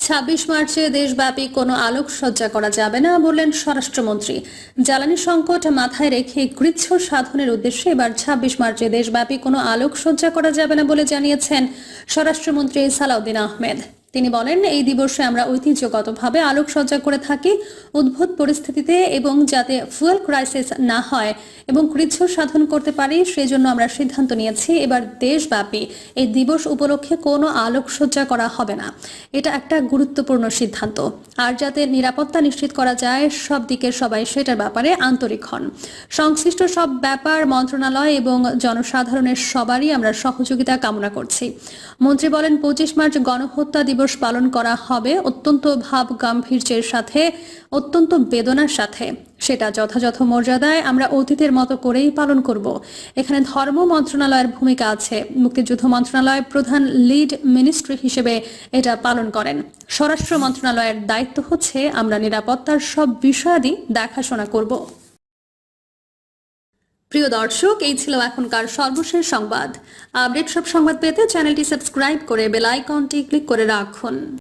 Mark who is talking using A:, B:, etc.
A: ২৬ মার্চে দেশব্যাপী কোনো আলোকসজ্জা করা যাবে না বললেন স্বরাষ্ট্রমন্ত্রী। জ্বালানি সংকট মাথায় রেখে কৃচ্ছ সাধনের উদ্দেশ্যে এবার ২৬ মার্চে দেশব্যাপী কোনো আলোকসজ্জা করা যাবে না বলে জানিয়েছেন স্বরাষ্ট্রমন্ত্রী সালাউদ্দিন আহমেদ। তিনি বলেন, এই দিবসে আমরা ঐতিহ্যগতভাবে আলোকসজ্জা করে থাকি উদ্ভূত পরিস্থিতিতে এবং যাতে ফুয়েল ক্রাইসিস না হয় এবং কৃচ্ছ সাধন করতে পারি সেজন্য আমরা সিদ্ধান্ত নিয়েছি এবার দেশব্যাপী এই দিবস উপলক্ষে কোনো আলোকসজ্জা করা হবে না। এটা একটা গুরুত্বপূর্ণ সিদ্ধান্ত। আর যাতে নিরাপত্তা নিশ্চিত করা যায় সব দিকে সবাই সেটার ব্যাপারে আন্তরিক হন। সংশ্লিষ্ট সব ব্যাপার মন্ত্রণালয় এবং জনসাধারণের সবারই আমরা সহযোগিতা কামনা করছি। মন্ত্রী বলেন, ২৫ মার্চ গণহত্যা দিবস পালন করা হবে অত্যন্ত ভাব গাম্ভীর্যের সাথে, অত্যন্ত বেদনার সাথে। সেটা যথাযথ মর্যাদায় আমরা অতীতের মতো করেই পালন করব। এখানে ধর্ম মন্ত্রণালয়ের ভূমিকা আছে। মুক্তিযুদ্ধ মন্ত্রণালয়ের প্রধান লিড মিনিস্ট্রি হিসেবে এটা পালন করেন। স্বরাষ্ট্র মন্ত্রণালয়ের দায়িত্ব হচ্ছে আমরা নিরাপত্তার সব বিষয়াদি দেখাশোনা করব। প্রিয় দর্শক, এই ছিল এখনকার সর্বশেষ সংবাদ। আপডেট সব সংবাদ পেতে চ্যানেলটি সাবস্ক্রাইব করে বেল আইকনটি ক্লিক করে রাখুন।